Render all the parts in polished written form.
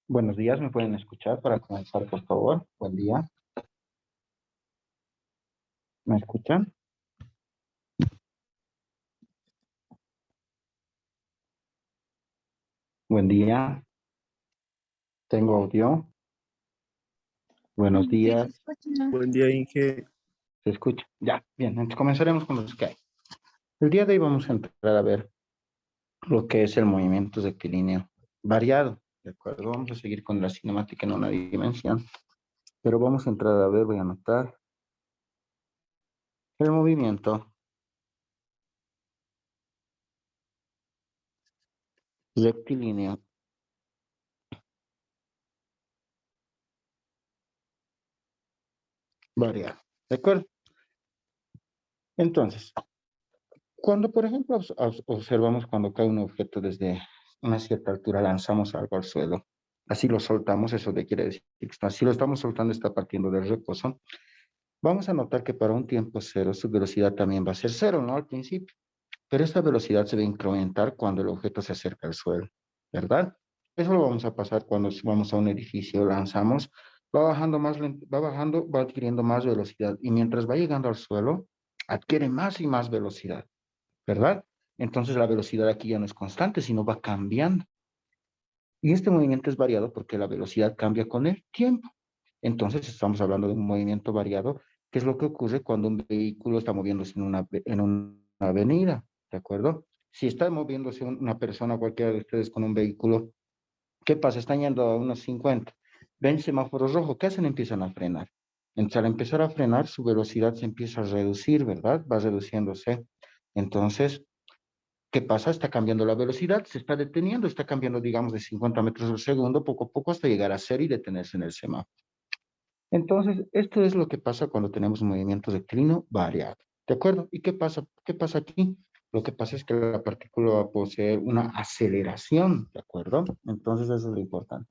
Buenos días, ¿me pueden escuchar para comenzar, por favor? Buen día, ¿me escuchan? Buen día, tengo audio. Buenos Sí, se días, escucha. Buen día, Inge. ¿se escucha? Ya, bien, entonces comenzaremos con los que hay. El día de hoy vamos a entrar a ver lo que es el movimiento rectilíneo variado, ¿de acuerdo? Vamos a seguir con la cinemática en una dimensión, pero vamos a entrar a ver, voy a anotar el movimiento rectilíneo variado, ¿de acuerdo? Entonces, cuando, por ejemplo, observamos cuando cae un objeto desde una cierta altura, lanzamos algo al suelo, así lo soltamos, eso de quiere decir que si lo estamos soltando está partiendo del reposo, vamos a notar que para un tiempo cero su velocidad también va a ser cero, ¿no? Al principio, pero esta velocidad se va a incrementar cuando el objeto se acerca al suelo, ¿verdad? Eso lo vamos a pasar cuando vamos a un edificio, lanzamos, va bajando más, va bajando, va adquiriendo más velocidad y mientras va llegando al suelo, adquiere más y más velocidad. ¿Verdad? Entonces la velocidad aquí ya no es constante, sino va cambiando. Y este movimiento es variado porque la velocidad cambia con el tiempo. Entonces estamos hablando de un movimiento variado, que es lo que ocurre cuando un vehículo está moviéndose en una avenida, ¿de acuerdo? Si está moviéndose una persona, cualquiera de ustedes con un vehículo, ¿qué pasa? Están yendo a unos 50, ven semáforo rojo, ¿qué hacen? Empiezan a frenar. Entonces, al empezar a frenar, su velocidad se empieza a reducir, ¿verdad? Va reduciéndose. Entonces, ¿qué pasa? Está cambiando la velocidad, se está deteniendo, está cambiando, digamos, de 50 metros al segundo, poco a poco, hasta llegar a cero y detenerse en el semáforo. Entonces, esto es lo que pasa cuando tenemos un movimiento rectilíneo variado. ¿De acuerdo? ¿Y qué pasa? ¿Qué pasa aquí? Lo que pasa es que la partícula va a poseer una aceleración, ¿de acuerdo? Entonces, eso es lo importante.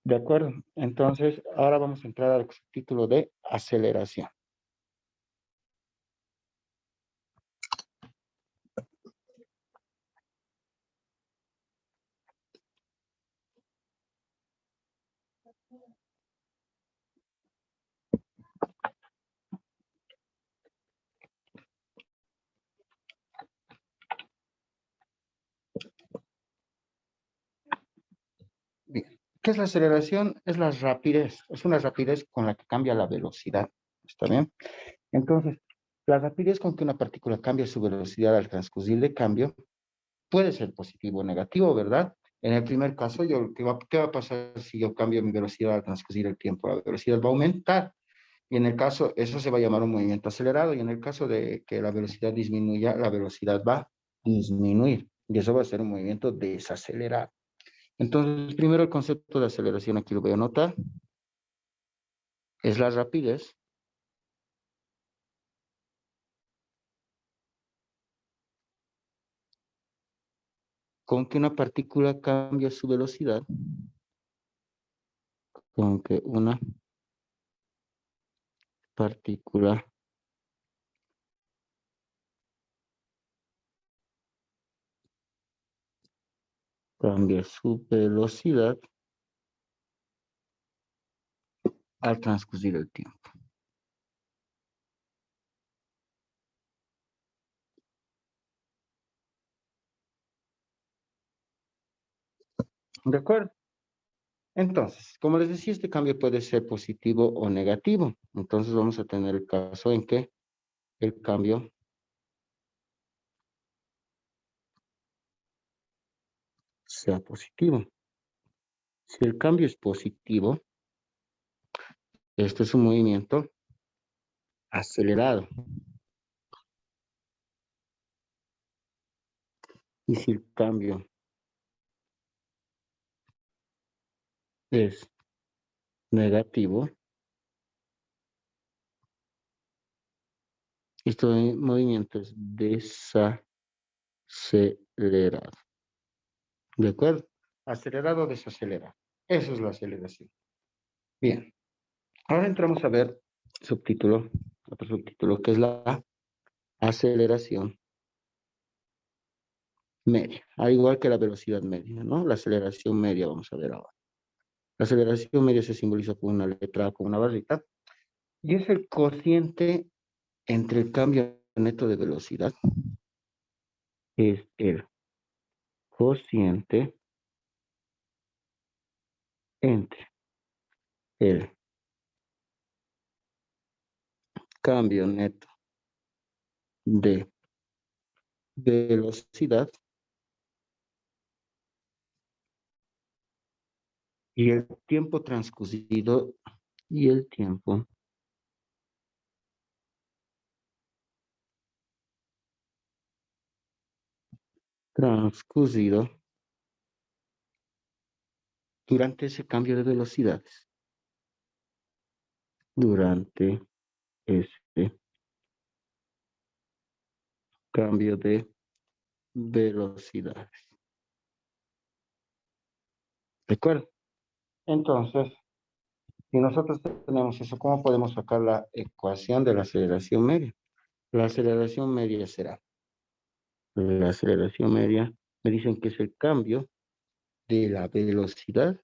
¿De acuerdo? Entonces, ahora vamos a entrar al título de aceleración. Bien. ¿Qué es la aceleración? Es la rapidez. Es una rapidez con la que cambia la velocidad. ¿Está bien? Entonces, la rapidez con que una partícula cambia su velocidad al transcurrir de cambio puede ser positivo o negativo, ¿verdad? En el primer caso, ¿qué va a pasar si yo cambio mi velocidad al transcurrir el tiempo? La velocidad va a aumentar. Y en el caso, eso se va a llamar un movimiento acelerado. Y en el caso de que la velocidad disminuya, la velocidad va a disminuir. Y eso va a ser un movimiento desacelerado. Entonces, primero el concepto de aceleración, aquí lo voy a anotar, es la rapidez con que una partícula cambia su velocidad, con que una partícula cambia su velocidad al transcurrir el tiempo. ¿De acuerdo? Entonces, como les decía, este cambio puede ser positivo o negativo. Entonces vamos a tener el caso en que el cambio sea positivo. Si el cambio es positivo, este es un movimiento acelerado. Y si el cambio es negativo, este movimiento es desacelerado. ¿De acuerdo? Acelerado o desacelerado. Eso es la aceleración. Bien. Ahora entramos a ver subtítulo, otro subtítulo, que es la aceleración media, al igual que la velocidad media, ¿no? La aceleración media, vamos a ver ahora. La aceleración media se simboliza con una letra, con una barrita, y es el cociente entre el cambio neto de velocidad, es el cociente entre el cambio neto de velocidad y el tiempo transcurrido y el tiempo transcurrido durante ese cambio de velocidades, durante este cambio de velocidades. ¿De acuerdo? Entonces, si nosotros tenemos eso, ¿cómo podemos sacar la ecuación de la aceleración media? La aceleración media será, la aceleración media, me dicen que es el cambio de la velocidad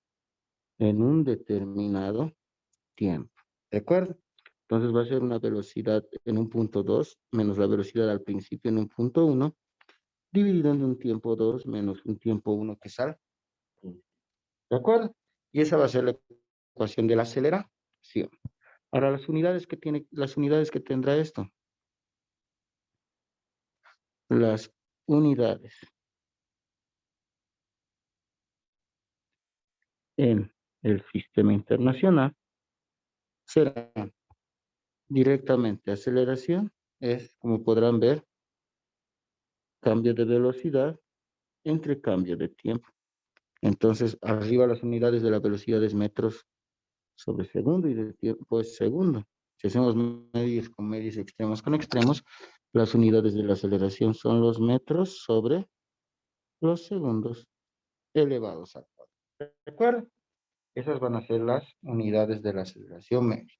en un determinado tiempo. ¿De acuerdo? Entonces va a ser una velocidad en un punto 2 menos la velocidad al principio en un punto 1 dividido en un tiempo 2 menos un tiempo 1 que sale. ¿De acuerdo? Y esa va a ser la ecuación de la aceleración. Ahora, las unidades que tendrá esto. Las unidades en el sistema internacional serán directamente aceleración, es como podrán ver, cambio de velocidad entre cambio de tiempo. Entonces, arriba las unidades de la velocidad es metros sobre segundo y de tiempo es segundo. Si hacemos medios con medios extremos con extremos, las unidades de la aceleración son los metros sobre los segundos elevados al cuadrado. ¿De acuerdo? Esas van a ser las unidades de la aceleración media.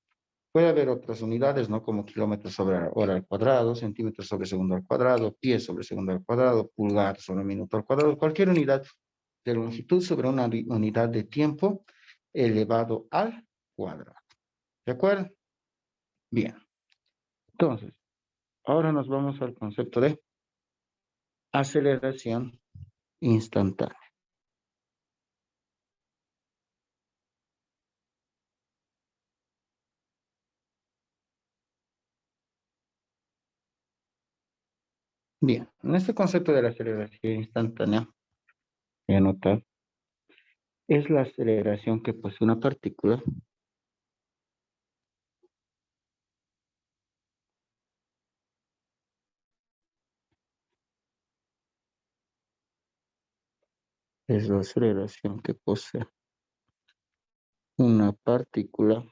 Puede haber otras unidades, ¿no? Como kilómetros sobre hora al cuadrado, centímetros sobre segundo al cuadrado, pies sobre segundo al cuadrado, pulgar sobre minuto al cuadrado, cualquier unidad de longitud sobre una unidad de tiempo elevado al cuadrado. ¿De acuerdo? Bien. Entonces, ahora nos vamos al concepto de aceleración instantánea. Bien, en este concepto de la aceleración instantánea, voy a anotar, es la aceleración que posee una partícula es la aceleración que posee una partícula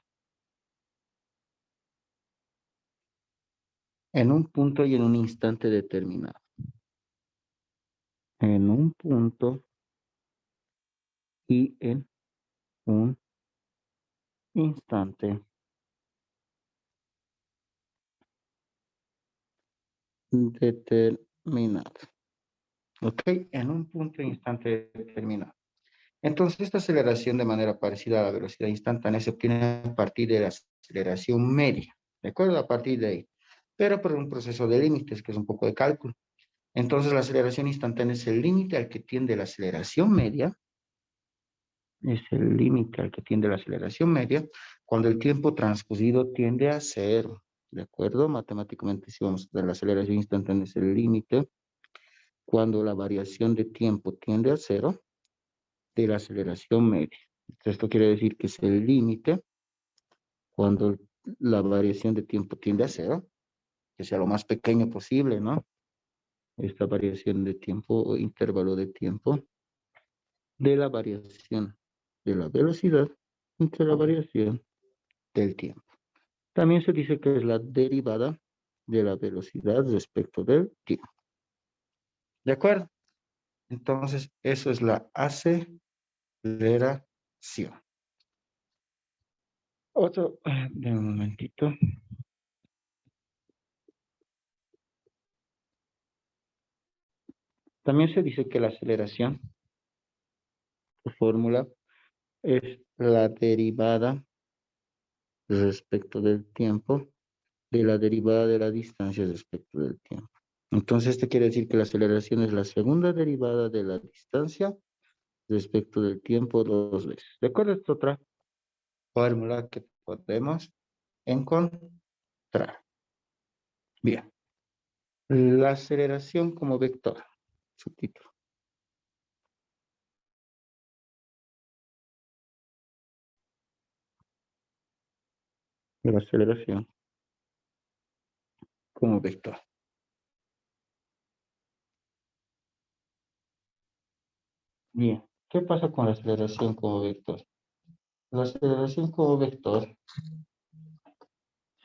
en un punto y en un instante determinado. En un punto y en un instante determinado. ¿Ok? En un punto e instante determinado. Entonces, esta aceleración de manera parecida a la velocidad instantánea se obtiene a partir de la aceleración media. ¿De acuerdo? A partir de ahí. Pero por un proceso de límites, que es un poco de cálculo. Entonces, la aceleración instantánea es el límite al que tiende la aceleración media. Es el límite al que tiende la aceleración media cuando el tiempo transcurrido tiende a cero. ¿De acuerdo? Matemáticamente, si vamos a ver la aceleración instantánea es el límite cuando la variación de tiempo tiende a cero de la aceleración media. Esto quiere decir que es el límite cuando la variación de tiempo tiende a cero, que sea lo más pequeño posible, ¿no? Esta variación de tiempo o intervalo de tiempo de la variación de la velocidad entre la variación del tiempo. También se dice que es la derivada de la velocidad respecto del tiempo. ¿De acuerdo? Entonces, eso es la aceleración. De un momentito. También se dice que la aceleración, su fórmula, es la derivada respecto del tiempo de la derivada de la distancia respecto del tiempo. Entonces, esto quiere decir que la aceleración es la segunda derivada de la distancia respecto del tiempo dos veces. ¿De acuerdo? Esta es otra fórmula que podemos encontrar. Bien. La aceleración como vector. Subtítulo. La aceleración como vector. Bien. ¿Qué pasa con la aceleración como vector? La aceleración como vector,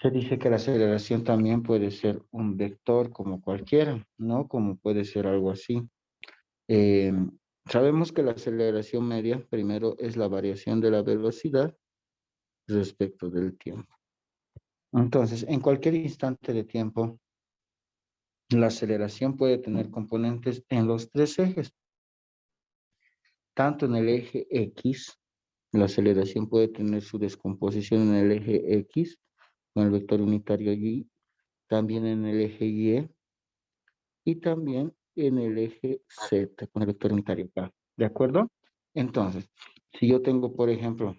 se dice que la aceleración también puede ser un vector como cualquiera, ¿no? Como puede ser algo así. Eh, Sabemos que la aceleración media, primero, es la variación de la velocidad respecto del tiempo. Entonces, en cualquier instante de tiempo, la aceleración puede tener componentes en los tres ejes. Tanto en el eje X, la aceleración puede tener su descomposición en el eje X, con el vector unitario Y, también en el eje Y, y también en el eje Z, con el vector unitario K. ¿De acuerdo? Entonces, si yo tengo, por ejemplo,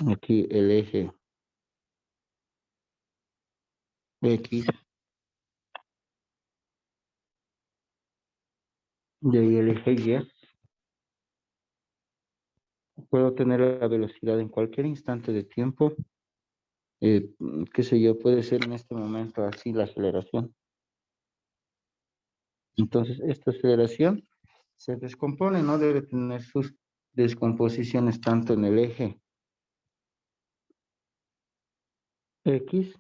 aquí el eje X, de ahí el eje Y, puedo tener la velocidad en cualquier instante de tiempo, qué sé yo, puede ser en este momento así la aceleración. Entonces, esta aceleración se descompone, no debe tener sus descomposiciones tanto en el eje X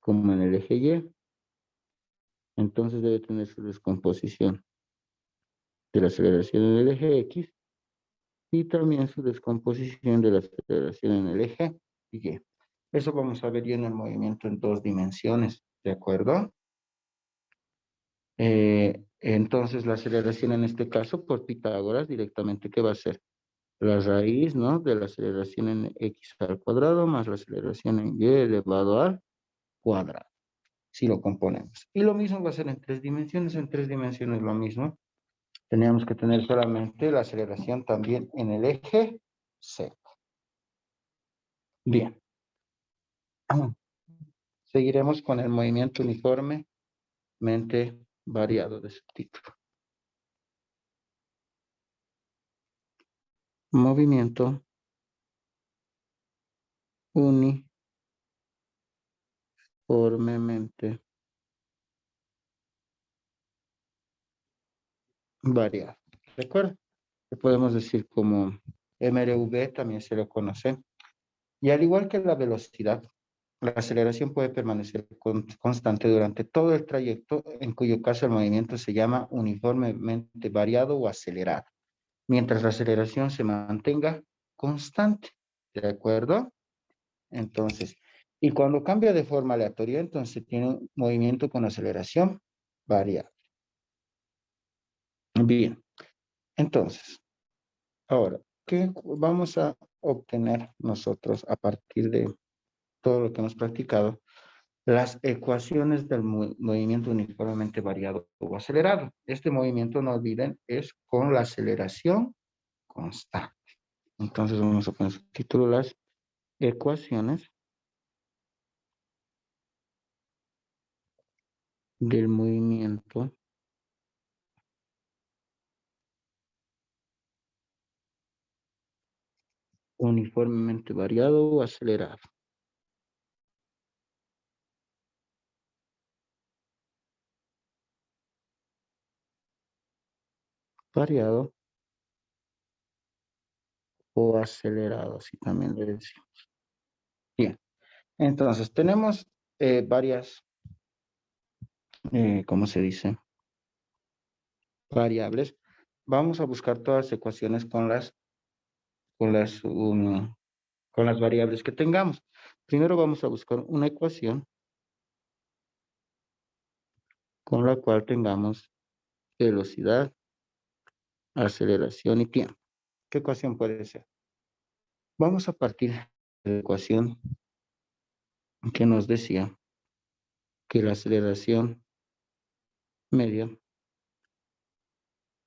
como en el eje Y. Entonces debe tener su descomposición de la aceleración en el eje X y también su descomposición de la aceleración en el eje Y. Eso vamos a ver ya en el movimiento en dos dimensiones, ¿de acuerdo? Entonces la aceleración en este caso por Pitágoras directamente, ¿qué va a ser? La raíz, ¿no? De la aceleración en x al cuadrado más la aceleración en y elevado al cuadrado, si lo componemos. Y lo mismo va a ser en tres dimensiones lo mismo. Teníamos que tener solamente la aceleración también en el eje Z. Bien. Seguiremos con el movimiento uniformemente variado de su título. Movimiento uniformemente variado. ¿De acuerdo? Que podemos decir como MRV, también se lo conoce. Y al igual que la velocidad, la aceleración puede permanecer constante durante todo el trayecto, en cuyo caso el movimiento se llama uniformemente variado o acelerado, mientras la aceleración se mantenga constante. ¿De acuerdo? Entonces, y cuando cambia de forma aleatoria, entonces tiene un movimiento con aceleración variable. Bien, entonces, ahora, ¿qué vamos a obtener nosotros a partir de todo lo que hemos practicado? Las ecuaciones del movimiento uniformemente variado o acelerado. Este movimiento, no olviden, es con la aceleración constante. Entonces vamos a poner su título, las ecuaciones del movimiento uniformemente variado o acelerado. Variado o acelerado, así también le decimos. Bien, entonces tenemos varias, ¿cómo se dice? Variables. Vamos a buscar todas las ecuaciones con las, con las variables que tengamos. Primero vamos a buscar una ecuación con la cual tengamos velocidad, aceleración y tiempo. ¿Qué ecuación puede ser? Vamos a partir de la ecuación que nos decía que la aceleración media,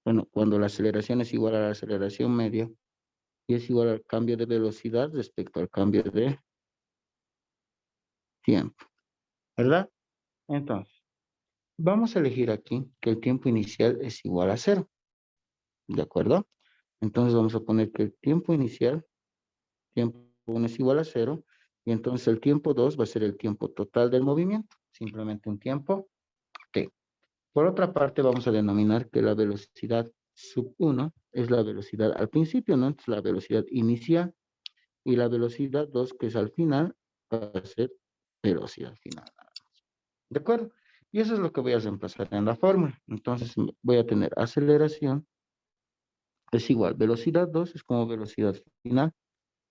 bueno, cuando la aceleración es igual a la aceleración media y es igual al cambio de velocidad respecto al cambio de tiempo, ¿verdad? Entonces, vamos a elegir aquí que el tiempo inicial es igual a cero, ¿de acuerdo? Entonces vamos a poner que el tiempo inicial, tiempo 1 es igual a cero, y entonces el tiempo 2 va a ser el tiempo total del movimiento, simplemente un tiempo t. Por otra parte, vamos a denominar que la velocidad sub 1 es la velocidad al principio, ¿no? Entonces la velocidad inicial, y la velocidad 2, que es al final, va a ser velocidad final. ¿De acuerdo? Y eso es lo que voy a reemplazar en la fórmula. Entonces voy a tener aceleración es igual, velocidad 2 es como velocidad final,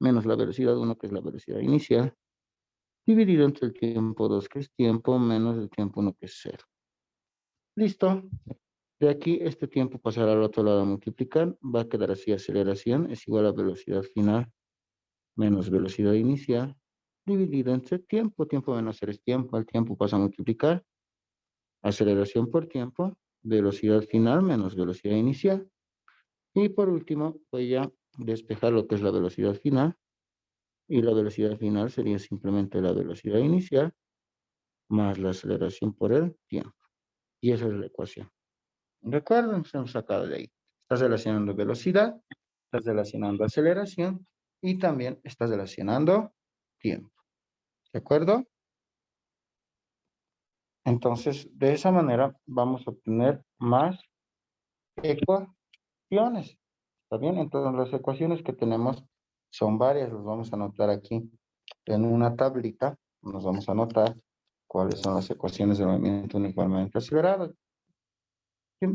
menos la velocidad 1, que es la velocidad inicial, dividido entre el tiempo 2, que es tiempo, menos el tiempo 1, que es cero. Listo. De aquí, este tiempo pasará al otro lado a multiplicar. Va a quedar así, aceleración es igual a velocidad final menos velocidad inicial, dividido entre tiempo. Tiempo menos cero es tiempo. El tiempo pasa a multiplicar. Aceleración por tiempo, velocidad final menos velocidad inicial. Y por último, voy a despejar lo que es la velocidad final. Y la velocidad final sería simplemente la velocidad inicial más la aceleración por el tiempo. Y esa es la ecuación. Recuerden, se hemos sacado de ahí. Estás relacionando velocidad, estás relacionando aceleración y también estás relacionando tiempo. ¿De acuerdo? Entonces, de esa manera vamos a obtener más ecuaciones. ¿Está bien? Entonces, las ecuaciones que tenemos son varias. Las vamos a anotar aquí en una tablita. Nos vamos a anotar cuáles son las ecuaciones del movimiento uniformemente acelerado. Y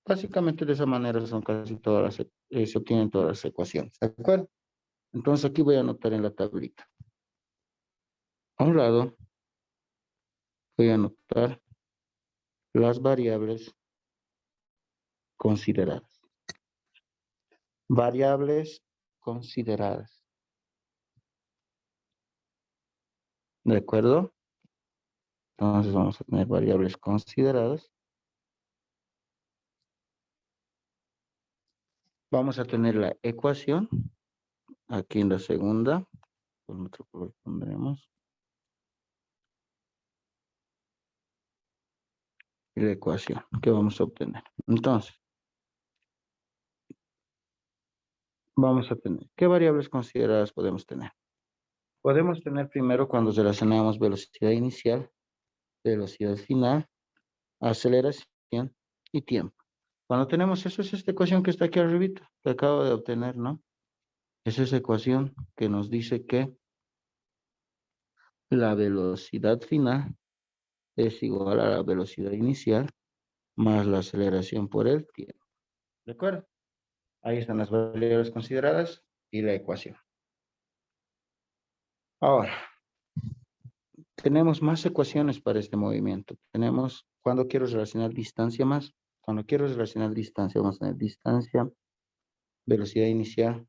básicamente de esa manera son casi todas se obtienen todas las ecuaciones. ¿De acuerdo? Entonces aquí voy a anotar en la tablita. A un lado voy a anotar las variables consideradas. Variables consideradas. ¿De acuerdo? Entonces vamos a tener variables consideradas. Vamos a tener la ecuación. Aquí en la segunda. Por otro color pondremos. Y la ecuación que vamos a obtener. Entonces, vamos a tener. ¿Qué variables consideradas podemos tener? Podemos tener primero cuando relacionamos velocidad inicial, velocidad final, aceleración y tiempo. Cuando tenemos eso, es esta ecuación que está aquí arribita, que acabo de obtener, ¿no? Es esa ecuación que nos dice que la velocidad final es igual a la velocidad inicial más la aceleración por el tiempo. ¿De acuerdo? Ahí están las variables consideradas y la ecuación. Ahora, tenemos más ecuaciones para este movimiento. Tenemos cuando quiero relacionar distancia más. Cuando quiero relacionar distancia, vamos a tener distancia, velocidad inicial,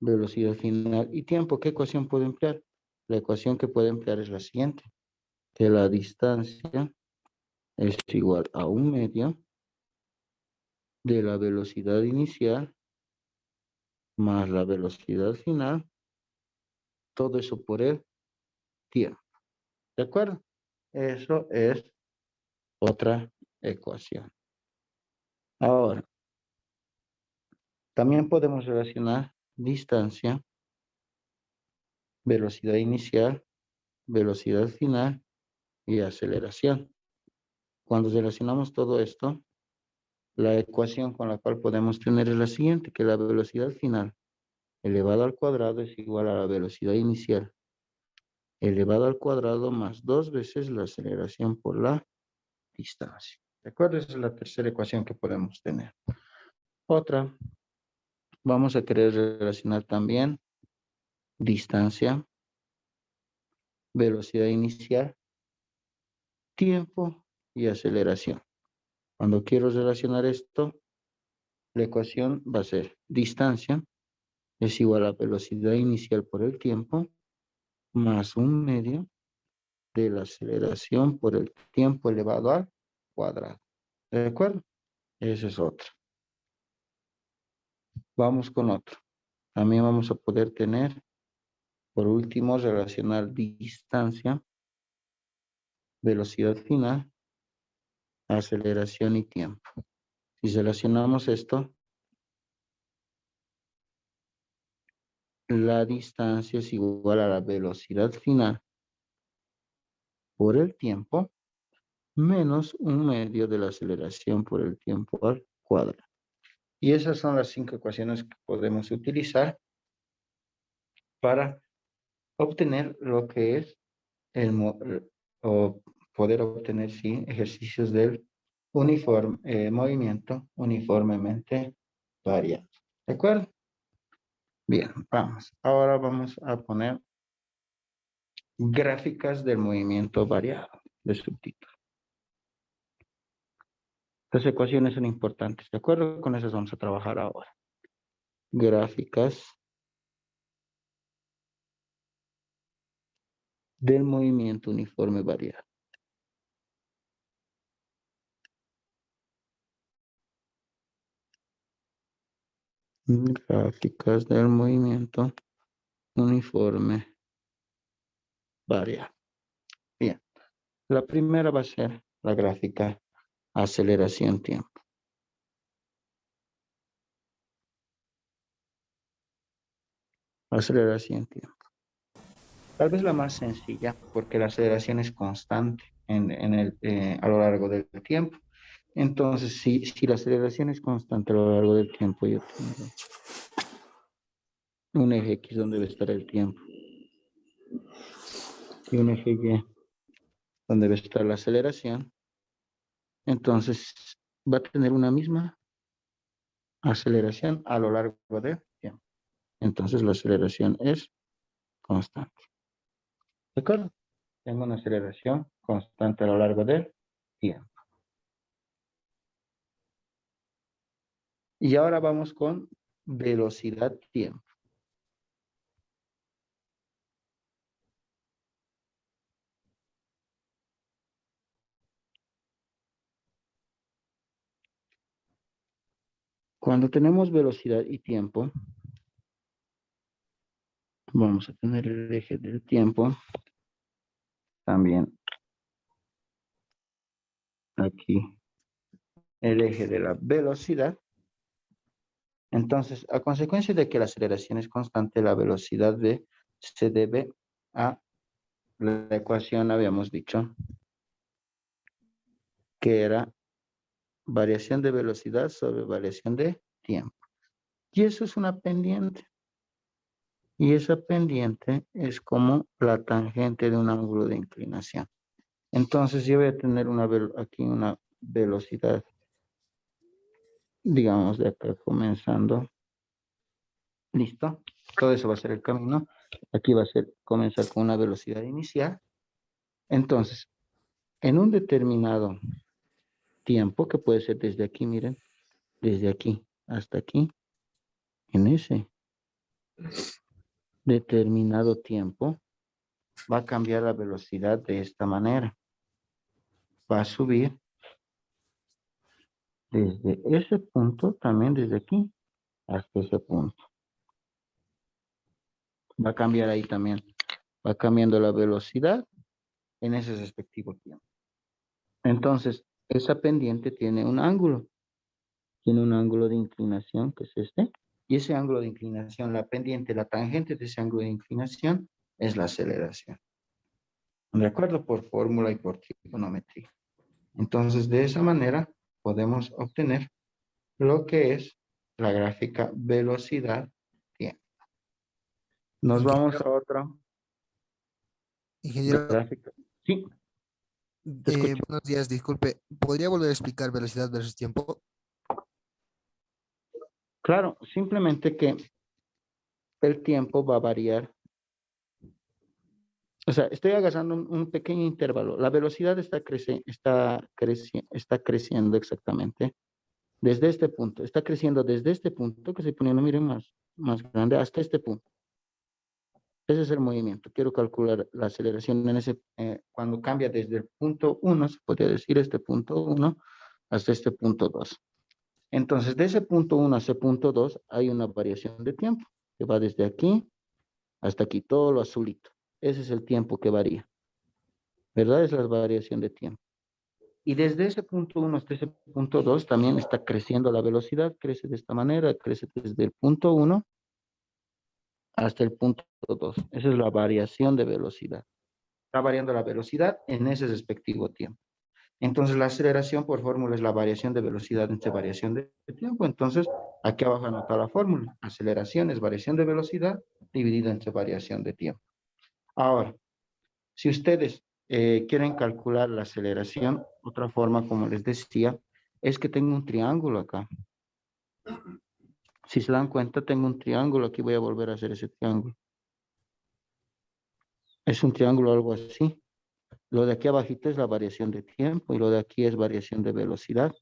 velocidad final y tiempo. ¿Qué ecuación puedo emplear? La ecuación que puedo emplear es la siguiente. Que la distancia es igual a 1/2 de la velocidad inicial más la velocidad final. Todo eso por el tiempo. ¿De acuerdo? Eso es otra ecuación. Ahora, también podemos relacionar distancia, velocidad inicial, velocidad final y aceleración. Cuando relacionamos todo esto, la ecuación con la cual podemos tener es la siguiente, que la velocidad final elevado al cuadrado es igual a la velocidad inicial elevado al cuadrado más 2 veces la aceleración por la distancia. ¿De acuerdo? Esa es la tercera ecuación que podemos tener. Otra, vamos a querer relacionar también distancia, velocidad inicial, tiempo y aceleración. Cuando quiero relacionar esto, la ecuación va a ser distancia es igual a velocidad inicial por el tiempo más un medio de la aceleración por el tiempo elevado al cuadrado. ¿De acuerdo? Ese es otro. Vamos con otro. También vamos a poder tener, por último, relacionar distancia, velocidad final, aceleración y tiempo. Si relacionamos esto, la distancia es igual a la velocidad final por el tiempo menos un medio de la aceleración por el tiempo al cuadrado. Y esas son las 5 ecuaciones que podemos utilizar para obtener lo que es o poder obtener, sí, ejercicios del movimiento uniformemente variado. ¿De acuerdo? Bien, vamos. Ahora vamos a poner gráficas del movimiento variado de subtítulo. Las ecuaciones son importantes, ¿de acuerdo? Con esas vamos a trabajar ahora. Gráficas del movimiento uniforme variado. Gráficas del movimiento uniforme variado. Bien, la primera va a ser la gráfica aceleración-tiempo. Aceleración-tiempo. Tal vez la más sencilla, porque la aceleración es constante a lo largo del tiempo. Entonces, si la aceleración es constante a lo largo del tiempo, yo tengo un eje X donde debe estar el tiempo y un eje Y donde debe estar la aceleración. Entonces, va a tener una misma aceleración a lo largo del tiempo. Entonces, la aceleración es constante. ¿De acuerdo? Tengo una aceleración constante a lo largo del tiempo. Y ahora vamos con velocidad-tiempo. Cuando tenemos velocidad y tiempo, vamos a tener el eje del tiempo. También aquí el eje de la velocidad. Entonces, a consecuencia de que la aceleración es constante, la velocidad se debe a la ecuación, habíamos dicho, que era variación de velocidad sobre variación de tiempo. Y eso es una pendiente. Y esa pendiente es como la tangente de un ángulo de inclinación. Entonces yo voy a tener aquí una velocidad, digamos, de acá comenzando. ¿Listo? Todo eso va a ser el camino. Aquí va a ser comenzar con una velocidad inicial. Entonces, en un determinado tiempo, que puede ser desde aquí, miren, desde aquí hasta aquí, en ese determinado tiempo, va a cambiar la velocidad de esta manera. Va a subir desde ese punto, también desde aquí hasta ese punto. Va a cambiar ahí también. Va cambiando la velocidad en ese respectivo tiempo. Entonces, esa pendiente tiene un ángulo. Tiene un ángulo de inclinación, que es este. Y ese ángulo de inclinación, la pendiente, la tangente de ese ángulo de inclinación, es la aceleración. De acuerdo, por fórmula y por trigonometría. Entonces, de esa manera, podemos obtener lo que es la gráfica velocidad-tiempo. Nos vamos a otra Ingeniero, gráfica. Sí, te escucho. buenos días, disculpe. ¿Podría volver a explicar velocidad versus tiempo? Claro, simplemente que el tiempo va a variar O sea, estoy agarrando un pequeño intervalo. La velocidad está creciendo exactamente desde este punto. Está creciendo desde este punto, que estoy poniendo, miren, más grande, hasta este punto. Ese es el movimiento. Quiero calcular la aceleración en cuando cambia desde el punto 1, se podría decir este punto 1, hasta este punto 2. Entonces, de ese punto 1 a ese punto 2 hay una variación de tiempo que va desde aquí hasta aquí, todo lo azulito. Ese es el tiempo que varía, ¿verdad? Es la variación de tiempo. Y desde ese punto 1 hasta ese punto 2 también está creciendo la velocidad, crece de esta manera, crece desde el punto 1 hasta el punto 2. Esa es la variación de velocidad. Está variando la velocidad en ese respectivo tiempo. Entonces, la aceleración por fórmula es la variación de velocidad entre variación de tiempo. Entonces, aquí abajo anota la fórmula. Aceleración es variación de velocidad dividida entre variación de tiempo. Ahora, si ustedes quieren calcular la aceleración, otra forma, como les decía, es que tengo un triángulo acá. Si se dan cuenta, tengo un triángulo. Aquí voy a volver a hacer ese triángulo. Es un triángulo algo así. Lo de aquí abajito es la variación de tiempo y lo de aquí es variación de velocidad.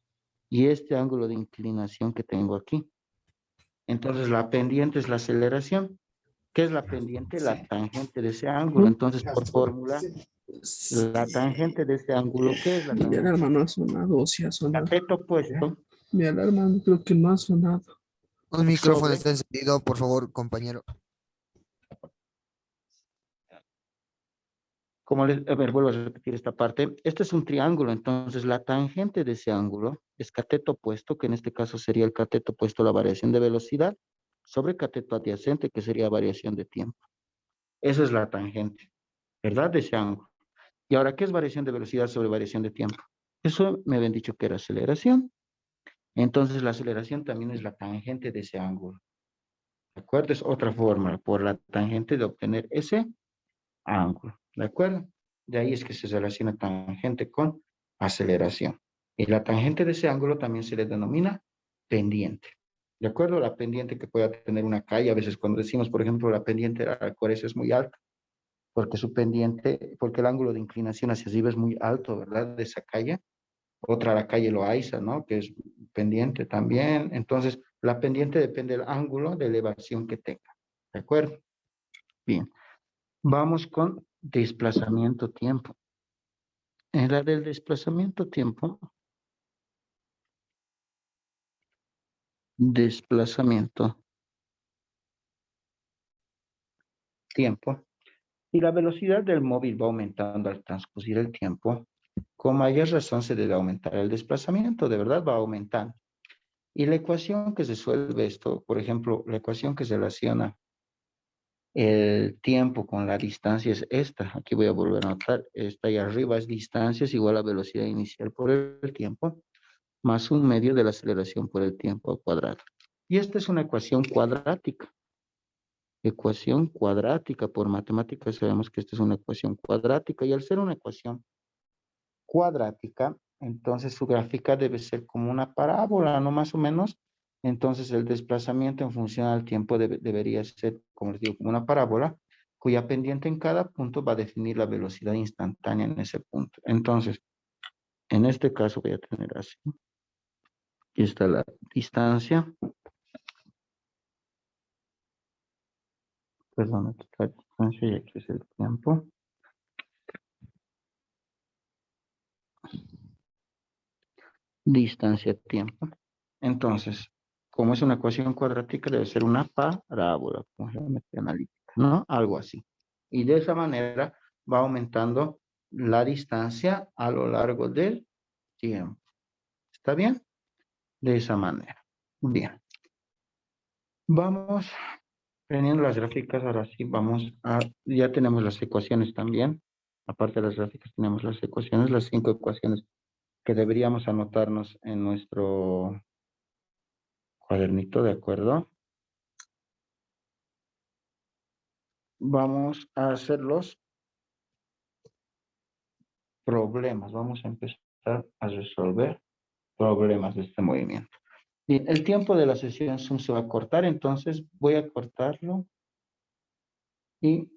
Y este ángulo de inclinación que tengo aquí. Entonces, la pendiente es la aceleración. ¿Qué es la pendiente? La tangente de ese ángulo. Ujú. Entonces, por fórmula, la tangente de ese ángulo, ¿qué es la Mi tangente? alarma no ha sonado, o sí ha sonado. Cateto opuesto Mi alarma creo que no ha sonado. Un micrófono sobre, está encendido, por favor, compañero. como les, a ver, vuelvo a repetir esta parte. Este es un triángulo, entonces la tangente de ese ángulo es cateto opuesto, que en este caso sería el cateto opuesto a la variación de velocidad, sobre cateto adyacente, que sería variación de tiempo. Esa es la tangente, ¿verdad? De ese ángulo. Y ahora, ¿qué es variación de velocidad sobre variación de tiempo? Eso me habían dicho que era aceleración. Entonces, la aceleración también es la tangente de ese ángulo. ¿De acuerdo? Es otra forma, por la tangente de obtener ese ángulo. ¿De acuerdo? De ahí es que se relaciona tangente con aceleración. Y la tangente de ese ángulo también se le denomina pendiente. ¿De acuerdo? La pendiente que pueda tener una calle, a veces cuando decimos, por ejemplo, la pendiente de Arcoiris es muy alta, porque su pendiente, porque el ángulo de inclinación hacia arriba es muy alto, ¿verdad? De esa calle. Otra, la calle Loaiza, ¿no? Que es pendiente también. Entonces, la pendiente depende del ángulo de elevación que tenga. ¿De acuerdo? Bien. Vamos con desplazamiento tiempo. En la del desplazamiento tiempo, desplazamiento tiempo, y la velocidad del móvil va aumentando al transcurrir el tiempo, con mayor razón se debe aumentar el desplazamiento, de verdad va aumentando. Y la ecuación que resuelve esto, por ejemplo, la ecuación que se relaciona el tiempo con la distancia es esta. Aquí voy a volver a anotar. Esta y arriba es distancia es igual a velocidad inicial por el tiempo, más un medio de la aceleración por el tiempo al cuadrado. Y esta es una ecuación cuadrática. Ecuación cuadrática. Por matemáticas sabemos que esta es una ecuación cuadrática. Y al ser una ecuación cuadrática, entonces su gráfica debe ser como una parábola, ¿no? Más o menos. Entonces el desplazamiento en función al tiempo debería ser, como les digo, como una parábola, cuya pendiente en cada punto va a definir la velocidad instantánea en ese punto. Entonces, en este caso voy a tener así. Aquí está la distancia. Perdón, aquí está la distancia y aquí es el tiempo. Distancia-tiempo. Entonces, como es una ecuación cuadrática, debe ser una parábola, como geometría analítica, ¿no? Algo así. Y de esa manera va aumentando la distancia a lo largo del tiempo. ¿Está bien? De esa manera. Bien. Vamos teniendo las gráficas, ahora sí vamos a, ya tenemos las ecuaciones también. Aparte de las gráficas tenemos las ecuaciones, las 5 ecuaciones que deberíamos anotarnos en nuestro cuadernito, ¿de acuerdo? Vamos a hacer los problemas. Vamos a empezar a resolver problemas de este movimiento. Bien, el tiempo de la sesión Zoom se va a cortar, entonces voy a cortarlo y